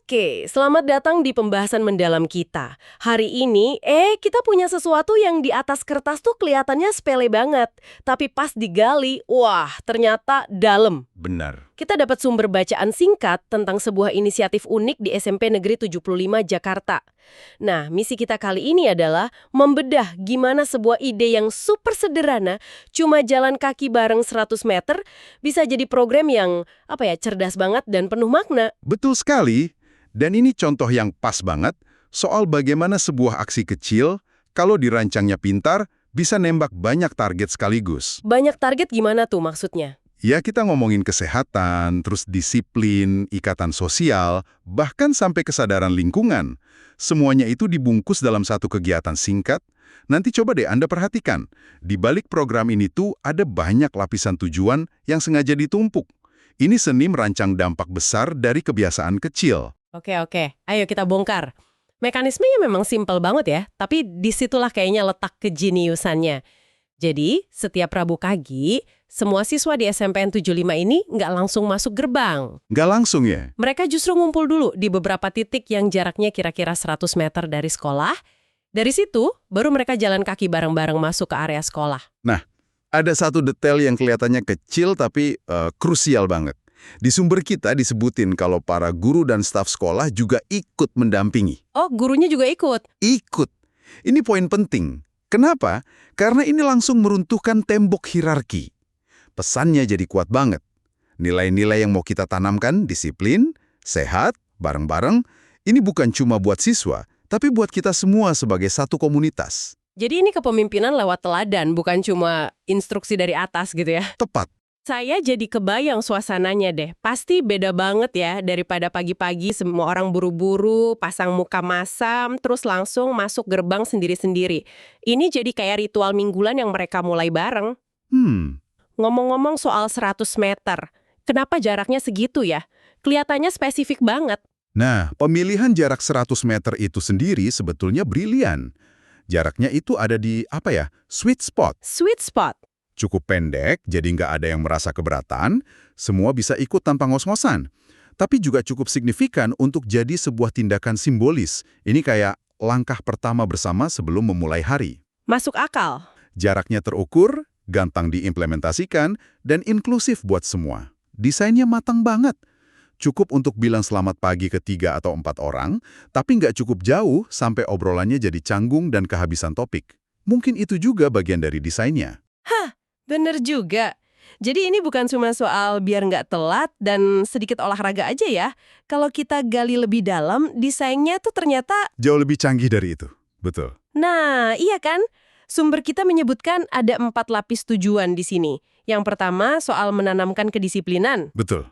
Oke, selamat datang di pembahasan mendalam kita. Hari ini, kita punya sesuatu yang di atas kertas tuh kelihatannya sepele banget. Tapi pas digali, wah, ternyata dalam. Benar. Kita dapat sumber bacaan singkat tentang sebuah inisiatif unik di SMP Negeri 75 Jakarta. Nah, misi kita kali ini adalah membedah gimana sebuah ide yang super sederhana, cuma jalan kaki bareng 100 meter, bisa jadi program yang, cerdas banget dan penuh makna. Betul sekali. Dan ini contoh yang pas banget soal bagaimana sebuah aksi kecil, kalau dirancangnya pintar, bisa nembak banyak target sekaligus. Banyak target gimana tuh maksudnya? Ya, kita ngomongin kesehatan, terus disiplin, ikatan sosial, bahkan sampai kesadaran lingkungan. Semuanya itu dibungkus dalam satu kegiatan singkat. Nanti coba deh Anda perhatikan, di balik program ini tuh ada banyak lapisan tujuan yang sengaja ditumpuk. Ini seni merancang dampak besar dari kebiasaan kecil. Oke, ayo kita bongkar. Mekanismenya memang simpel banget ya, tapi disitulah kayaknya letak kejeniusannya. Jadi, setiap Rabu pagi, semua siswa di SMPN 75 ini nggak langsung masuk gerbang. Nggak langsung ya? Mereka justru ngumpul dulu di beberapa titik yang jaraknya kira-kira 100 meter dari sekolah. Dari situ, baru mereka jalan kaki bareng-bareng masuk ke area sekolah. Nah, ada satu detail yang kelihatannya kecil tapi krusial banget. Di sumber kita disebutin kalau para guru dan staf sekolah juga ikut mendampingi. Oh, gurunya juga ikut? Ikut. Ini poin penting. Kenapa? Karena ini langsung meruntuhkan tembok hierarki. Pesannya jadi kuat banget. Nilai-nilai yang mau kita tanamkan, disiplin, sehat, bareng-bareng, ini bukan cuma buat siswa, tapi buat kita semua sebagai satu komunitas. Jadi ini kepemimpinan lewat teladan, bukan cuma instruksi dari atas gitu ya? Tepat. Saya jadi kebayang suasananya deh. Pasti beda banget ya daripada pagi-pagi semua orang buru-buru, pasang muka masam, terus langsung masuk gerbang sendiri-sendiri. Ini jadi kayak ritual mingguan yang mereka mulai bareng. Ngomong-ngomong soal 100 meter, kenapa jaraknya segitu ya? Kelihatannya spesifik banget. Nah, pemilihan jarak 100 meter itu sendiri sebetulnya brilian. Jaraknya itu ada di, sweet spot. Sweet spot. Cukup pendek, jadi nggak ada yang merasa keberatan, semua bisa ikut tanpa ngos-ngosan. Tapi juga cukup signifikan untuk jadi sebuah tindakan simbolis. Ini kayak langkah pertama bersama sebelum memulai hari. Masuk akal. Jaraknya terukur, gampang diimplementasikan, dan inklusif buat semua. Desainnya matang banget. Cukup untuk bilang selamat pagi ke 3 atau 4 orang, tapi nggak cukup jauh sampai obrolannya jadi canggung dan kehabisan topik. Mungkin itu juga bagian dari desainnya. Bener juga. Jadi ini bukan cuma soal biar nggak telat dan sedikit olahraga aja ya. Kalau kita gali lebih dalam, desainnya tuh ternyata... Jauh lebih canggih dari itu. Betul. Nah, iya kan? Sumber kita menyebutkan ada 4 lapis tujuan di sini. Yang pertama soal menanamkan kedisiplinan. Betul.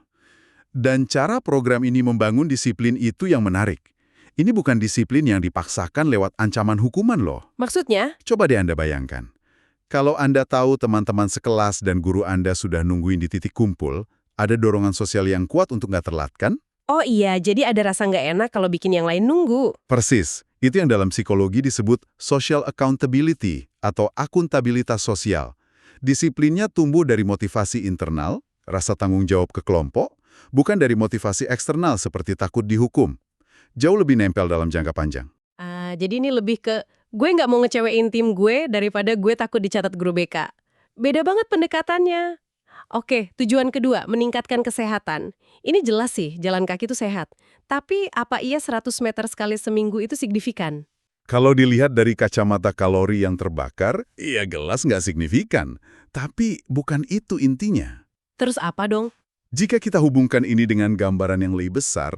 Dan cara program ini membangun disiplin itu yang menarik. Ini bukan disiplin yang dipaksakan lewat ancaman hukuman loh. Maksudnya? Coba deh Anda bayangkan. Kalau Anda tahu teman-teman sekelas dan guru Anda sudah nungguin di titik kumpul, ada dorongan sosial yang kuat untuk nggak telat, kan? Oh iya, jadi ada rasa nggak enak kalau bikin yang lain nunggu. Persis. Itu yang dalam psikologi disebut social accountability atau akuntabilitas sosial. Disiplinnya tumbuh dari motivasi internal, rasa tanggung jawab ke kelompok, bukan dari motivasi eksternal seperti takut dihukum. Jauh lebih nempel dalam jangka panjang. Jadi ini lebih ke gue nggak mau ngecewain tim gue daripada gue takut dicatat guru BK. Beda banget pendekatannya. Oke, tujuan kedua, meningkatkan kesehatan. Ini jelas sih, jalan kaki itu sehat. Tapi apa iya 100 meter sekali seminggu itu signifikan? Kalau dilihat dari kacamata kalori yang terbakar, iya jelas nggak signifikan. Tapi bukan itu intinya. Terus apa dong? Jika kita hubungkan ini dengan gambaran yang lebih besar,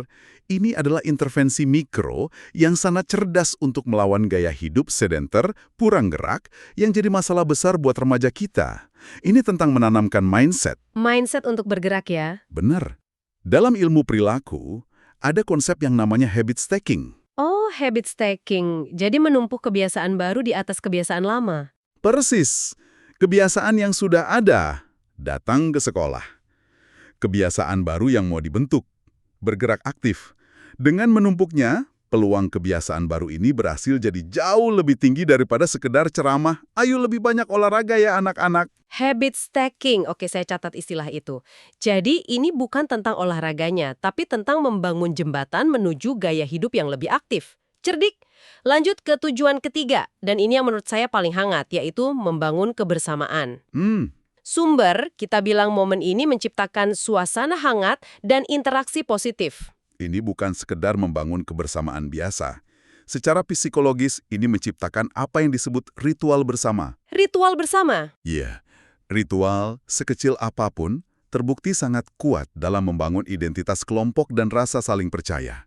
ini adalah intervensi mikro yang sangat cerdas untuk melawan gaya hidup sedenter, kurang gerak, yang jadi masalah besar buat remaja kita. Ini tentang menanamkan mindset. Mindset untuk bergerak ya? Benar. Dalam ilmu perilaku, ada konsep yang namanya habit stacking. Oh, habit stacking. Jadi menumpuk kebiasaan baru di atas kebiasaan lama. Persis. Kebiasaan yang sudah ada, datang ke sekolah. Kebiasaan baru yang mau dibentuk, bergerak aktif. Dengan menumpuknya, Peluang kebiasaan baru ini berhasil jadi jauh lebih tinggi daripada sekedar ceramah, ayo lebih banyak olahraga ya anak-anak. Habit stacking, oke saya catat istilah itu. Jadi ini bukan tentang olahraganya, tapi tentang membangun jembatan menuju gaya hidup yang lebih aktif. Cerdik. Lanjut ke tujuan ketiga, dan ini yang menurut saya paling hangat, yaitu membangun kebersamaan. Hmm, Sumber, kita bilang momen ini menciptakan suasana hangat dan interaksi positif. ini bukan sekedar membangun kebersamaan biasa. Secara psikologis, ini menciptakan apa yang disebut ritual bersama. Ritual bersama. Iya, ritual sekecil apapun terbukti sangat kuat dalam membangun identitas kelompok dan rasa saling percaya.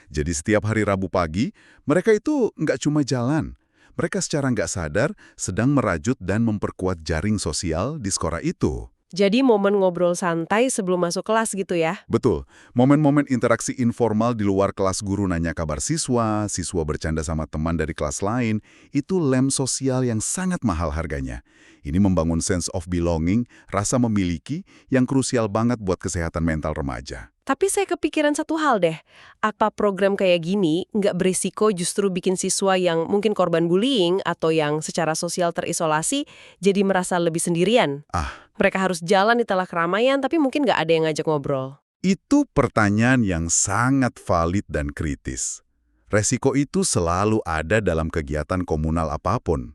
Jadi setiap hari Rabu pagi, mereka itu nggak cuma jalan. Mereka secara nggak sadar sedang merajut dan memperkuat jaring sosial di sekolah itu. Jadi momen ngobrol santai sebelum masuk kelas gitu ya. Betul, momen-momen interaksi informal di luar kelas, guru nanya kabar siswa, siswa bercanda sama teman dari kelas lain, itu lem sosial yang sangat mahal harganya. Ini membangun sense of belonging, rasa memiliki, yang krusial banget buat kesehatan mental remaja. Tapi saya kepikiran satu hal deh, apa program kayak gini nggak berisiko justru bikin siswa yang mungkin korban bullying atau yang secara sosial terisolasi jadi merasa lebih sendirian? Ah, Mereka harus jalan di tengah keramaian tapi mungkin nggak ada yang ngajak ngobrol. itu pertanyaan yang sangat valid dan kritis. Resiko itu selalu ada dalam kegiatan komunal apapun.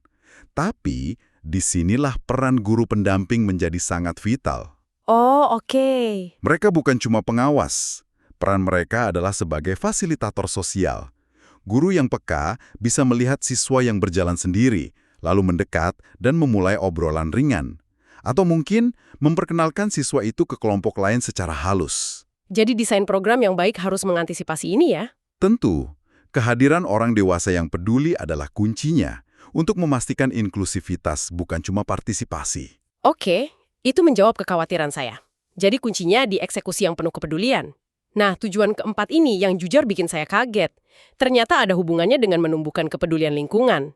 Tapi, disinilah peran guru pendamping menjadi sangat vital. Oh, oke. Mereka bukan cuma pengawas. Peran mereka adalah sebagai fasilitator sosial. Guru yang peka bisa melihat siswa yang berjalan sendiri, lalu mendekat dan memulai obrolan ringan. Atau mungkin memperkenalkan siswa itu ke kelompok lain secara halus. Jadi desain program yang baik harus mengantisipasi ini ya? Tentu, kehadiran orang dewasa yang peduli adalah kuncinya untuk memastikan inklusivitas, bukan cuma partisipasi. Oke, itu menjawab kekhawatiran saya. Jadi kuncinya di eksekusi yang penuh kepedulian. Nah, tujuan keempat ini yang jujur bikin saya kaget. Ternyata ada hubungannya dengan menumbuhkan kepedulian lingkungan.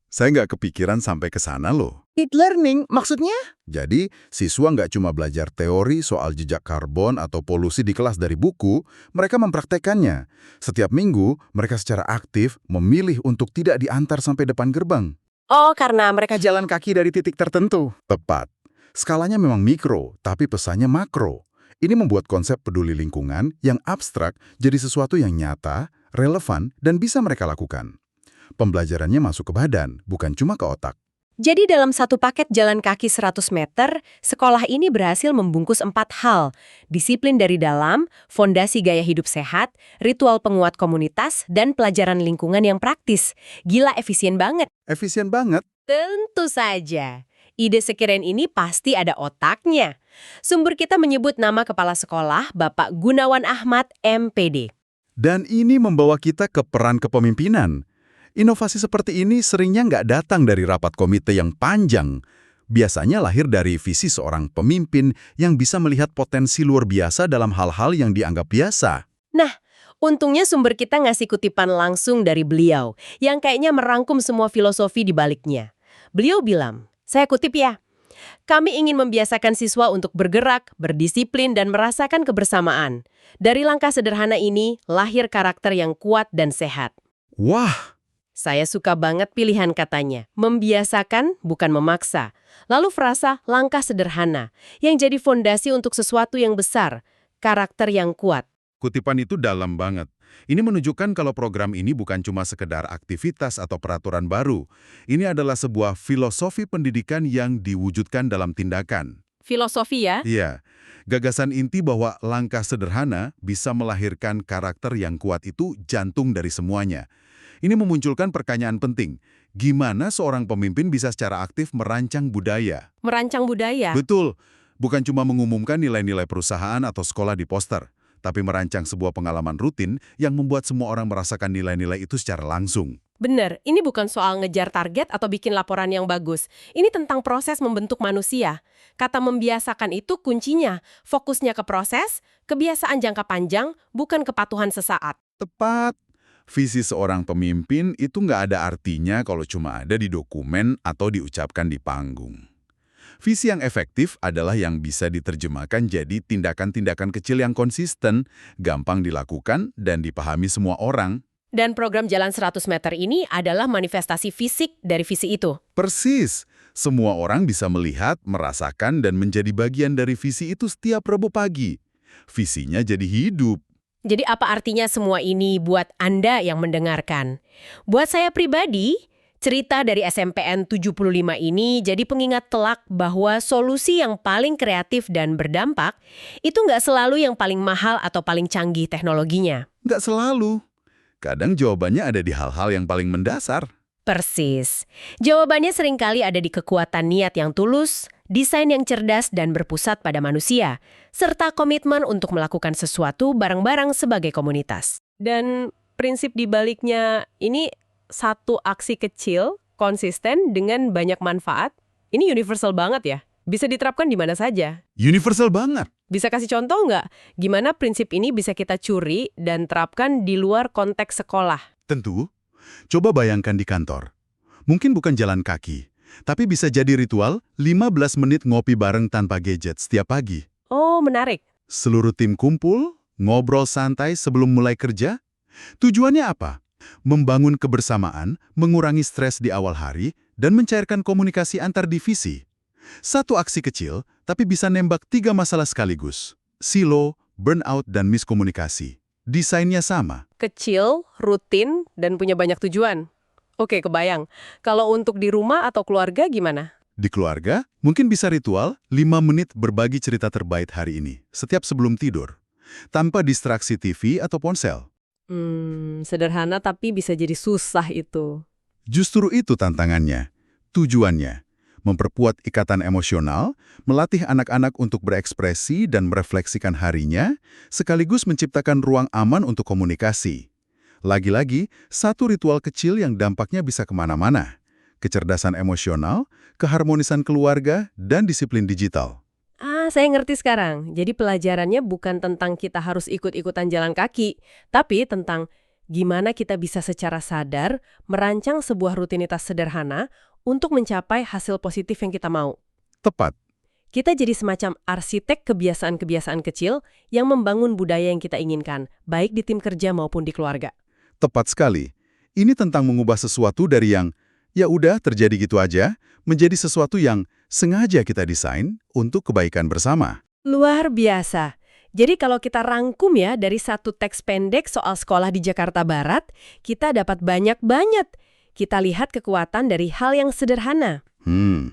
Saya nggak kepikiran sampai ke sana loh. It learning maksudnya? Jadi, siswa nggak cuma belajar teori soal jejak karbon atau polusi di kelas dari buku, mereka mempraktekannya. Setiap minggu, mereka secara aktif memilih untuk tidak diantar sampai depan gerbang. Oh, karena mereka Jalan kaki dari titik tertentu. Tepat. Skalanya memang mikro, tapi pesannya makro. Ini membuat konsep peduli lingkungan yang abstrak jadi sesuatu yang nyata, relevan, dan bisa mereka lakukan. Pembelajarannya masuk ke badan, bukan cuma ke otak. Jadi dalam satu paket jalan kaki 100 meter, sekolah ini berhasil membungkus 4 hal. Disiplin dari dalam, fondasi gaya hidup sehat, ritual penguat komunitas, dan pelajaran lingkungan yang praktis. Gila efisien banget. Efisien banget. Tentu saja. Ide sekeren ini pasti ada otaknya. Sumber kita menyebut nama kepala sekolah, Bapak Gunawan Ahmad, MPD. Dan ini membawa kita ke peran kepemimpinan. Inovasi seperti ini seringnya nggak datang dari rapat komite yang panjang. Biasanya lahir dari visi seorang pemimpin yang bisa melihat potensi luar biasa dalam hal-hal yang dianggap biasa. Nah, untungnya sumber kita ngasih kutipan langsung dari beliau, yang kayaknya merangkum semua filosofi di baliknya. Beliau bilang, saya kutip ya, kami ingin membiasakan siswa untuk bergerak, berdisiplin, dan merasakan kebersamaan. Dari langkah sederhana ini, lahir karakter yang kuat dan sehat. Wah, Saya suka banget pilihan katanya, membiasakan bukan memaksa. Lalu frasa langkah sederhana, yang jadi fondasi untuk sesuatu yang besar, karakter yang kuat. kutipan itu dalam banget. Ini menunjukkan kalau program ini bukan cuma sekedar aktivitas atau peraturan baru. Ini adalah sebuah filosofi pendidikan yang diwujudkan dalam tindakan. Filosofi ya? Iya, gagasan inti bahwa langkah sederhana bisa melahirkan karakter yang kuat itu jantung dari semuanya. Ini memunculkan pertanyaan penting, gimana seorang pemimpin bisa secara aktif merancang budaya? Merancang budaya. Betul, bukan cuma mengumumkan nilai-nilai perusahaan atau sekolah di poster, tapi merancang sebuah pengalaman rutin yang membuat semua orang merasakan nilai-nilai itu secara langsung. Bener, ini bukan soal ngejar target atau bikin laporan yang bagus. Ini tentang proses membentuk manusia. Kata membiasakan itu kuncinya. Fokusnya ke proses, kebiasaan jangka panjang, bukan kepatuhan sesaat. Tepat. Visi seorang pemimpin itu nggak ada artinya kalau cuma ada di dokumen atau diucapkan di panggung. Visi yang efektif adalah yang bisa diterjemahkan jadi tindakan-tindakan kecil yang konsisten, gampang dilakukan, dan dipahami semua orang. Dan program Jalan 100 meter ini adalah manifestasi fisik dari visi itu. Persis, semua orang bisa melihat, merasakan, dan menjadi bagian dari visi itu setiap Rabu pagi. Visinya jadi hidup. Jadi apa artinya semua ini buat Anda yang mendengarkan? Buat saya pribadi, cerita dari SMPN 75 ini jadi pengingat telak bahwa solusi yang paling kreatif dan berdampak itu nggak selalu yang paling mahal atau paling canggih teknologinya. Nggak selalu. Kadang jawabannya ada di hal-hal yang paling mendasar. Persis. Jawabannya seringkali ada di kekuatan niat yang tulus, desain yang cerdas dan berpusat pada manusia, serta komitmen untuk melakukan sesuatu bareng-bareng sebagai komunitas. Dan prinsip di baliknya ini satu aksi kecil, konsisten dengan banyak manfaat, ini universal banget ya. Bisa diterapkan di mana saja. Universal banget. Bisa kasih contoh nggak? Gimana prinsip ini bisa kita curi dan terapkan di luar konteks sekolah? Tentu. Coba bayangkan di kantor. Mungkin bukan jalan kaki, tapi bisa jadi ritual 15 menit ngopi bareng tanpa gadget setiap pagi. Oh, menarik. Seluruh tim kumpul, ngobrol santai sebelum mulai kerja. Tujuannya apa? Membangun kebersamaan, mengurangi stres di awal hari, dan mencairkan komunikasi antar divisi. Satu aksi kecil, tapi bisa nembak 3 masalah sekaligus. Silo, burnout, dan miskomunikasi. Desainnya sama. Kecil, rutin, dan punya banyak tujuan. Oke, kebayang. Kalau untuk di rumah atau keluarga gimana? Di keluarga, mungkin bisa ritual 5 menit berbagi cerita terbaik hari ini, setiap sebelum tidur. Tanpa distraksi TV atau ponsel. Sederhana tapi bisa jadi susah itu. Justru itu tantangannya. Tujuannya, memperkuat ikatan emosional, melatih anak-anak untuk berekspresi dan merefleksikan harinya, sekaligus menciptakan ruang aman untuk komunikasi. Lagi-lagi, satu ritual kecil yang dampaknya bisa kemana-mana. Kecerdasan emosional, keharmonisan keluarga, dan disiplin digital. Saya ngerti sekarang. Jadi pelajarannya bukan tentang kita harus ikut-ikutan jalan kaki, tapi tentang gimana kita bisa secara sadar merancang sebuah rutinitas sederhana untuk mencapai hasil positif yang kita mau. Tepat. Kita jadi semacam arsitek kebiasaan-kebiasaan kecil yang membangun budaya yang kita inginkan, baik di tim kerja maupun di keluarga. Tepat sekali. Ini tentang mengubah sesuatu dari yang, ya udah terjadi gitu aja, menjadi sesuatu yang sengaja kita desain untuk kebaikan bersama. Luar biasa. Jadi kalau kita rangkum ya dari satu teks pendek soal sekolah di Jakarta Barat, kita dapat banyak banget. Kita lihat kekuatan dari hal yang sederhana.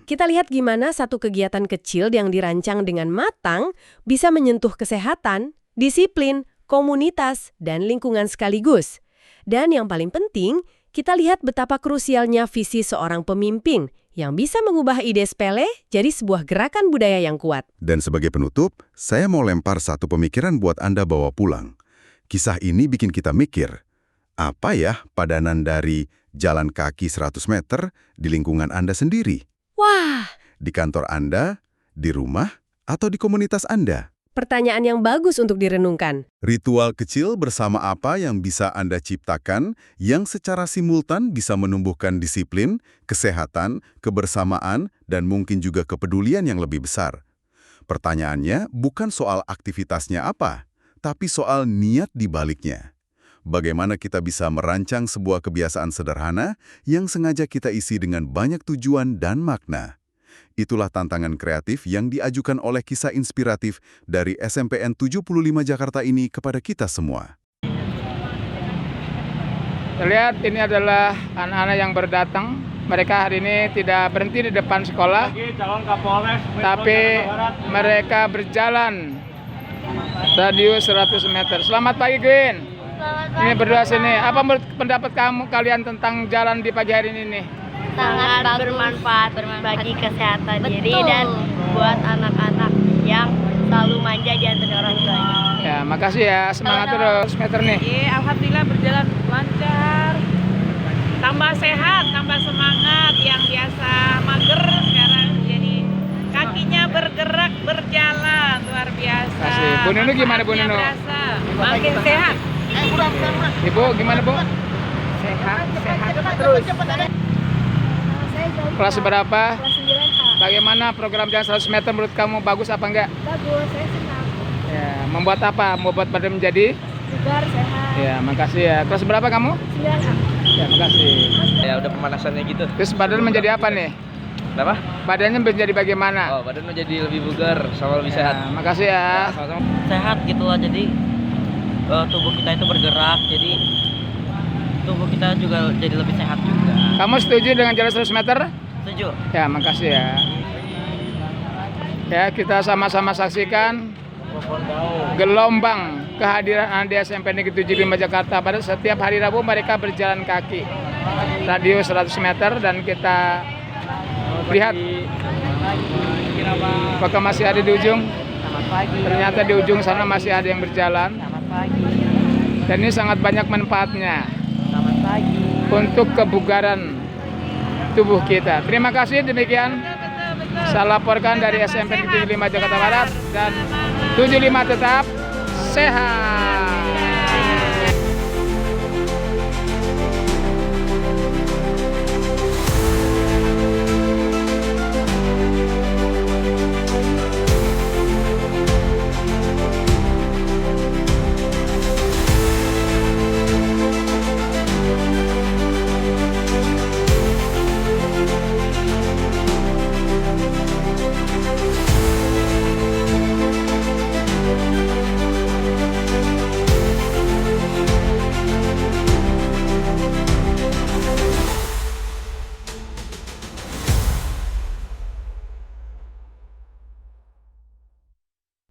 Kita lihat gimana satu kegiatan kecil yang dirancang dengan matang bisa menyentuh kesehatan, disiplin, komunitas, dan lingkungan sekaligus. Dan yang paling penting, kita lihat betapa krusialnya visi seorang pemimpin yang bisa mengubah ide sepele jadi sebuah gerakan budaya yang kuat. Dan sebagai penutup, saya mau lempar satu pemikiran buat Anda bawa pulang. Kisah ini bikin kita mikir, apa ya padanan dari jalan kaki 100 meter di lingkungan Anda sendiri? Wah, Di kantor Anda, di rumah, atau di komunitas Anda? pertanyaan yang bagus untuk direnungkan. Ritual kecil bersama apa yang bisa Anda ciptakan yang secara simultan bisa menumbuhkan disiplin, kesehatan, kebersamaan, dan mungkin juga kepedulian yang lebih besar. Pertanyaannya bukan soal aktivitasnya apa, tapi soal niat di baliknya. Bagaimana kita bisa merancang sebuah kebiasaan sederhana yang sengaja kita isi dengan banyak tujuan dan makna. Itulah tantangan kreatif yang diajukan oleh kisah inspiratif dari SMPN 75 Jakarta ini kepada kita semua. Terlihat ini adalah anak-anak yang berdatang. Mereka hari ini tidak berhenti di depan sekolah, tapi mereka berjalan radius 100 meter. Selamat pagi, Gwyn. Ini berdua sini. Apa menurut pendapat kalian tentang jalan di pagi hari ini nih? Sangat bermanfaat bagi kesehatan diri dan buat anak-anak yang selalu manja di antara orang tuanya. Ya, makasih ya. Semangat terus, Meter nih. Alhamdulillah berjalan lancar. Tambah sehat, tambah semangat. Yang biasa mager sekarang jadi kakinya bergerak, berjalan. Luar biasa. Kasih. Bu Nunu gimana, Bu Nunu? Berasa. Makin sehat. Ibu gimana, Bu? Sehat terus. Kelas berapa? Kelas 9A. Bagaimana program jalan 100 meter menurut kamu, bagus apa enggak? Bagus, saya senang. Ya, membuat apa? Membuat badan menjadi? Bugar, sehat. Ya, makasih ya. Kelas berapa kamu? 9A. Ya, makasih. Ya udah pemanasannya gitu. Terus badan menjadi apa nih? Kenapa? Badannya menjadi bagaimana? Oh, badan menjadi lebih bugar sama lebih Ya, sehat. makasih ya. Sama-sama. Sehat gitu lah, jadi tubuh kita itu bergerak, jadi tubuh kita juga jadi lebih sehat juga. Kamu setuju dengan jalan 100 meter? Setuju. Ya, makasih ya. Ya, kita sama-sama saksikan gelombang kehadiran anak SMP Negeri 75 Jakarta. Pada setiap hari Rabu mereka berjalan kaki radius 100 meter, dan kita lihat apakah masih ada di ujung. Ternyata di ujung sana masih ada yang berjalan. Dan ini sangat banyak manfaatnya untuk kebugaran tubuh kita. Terima kasih, demikian saya laporkan dari SMP Negeri 75 Jakarta Barat, dan 75 tetap sehat.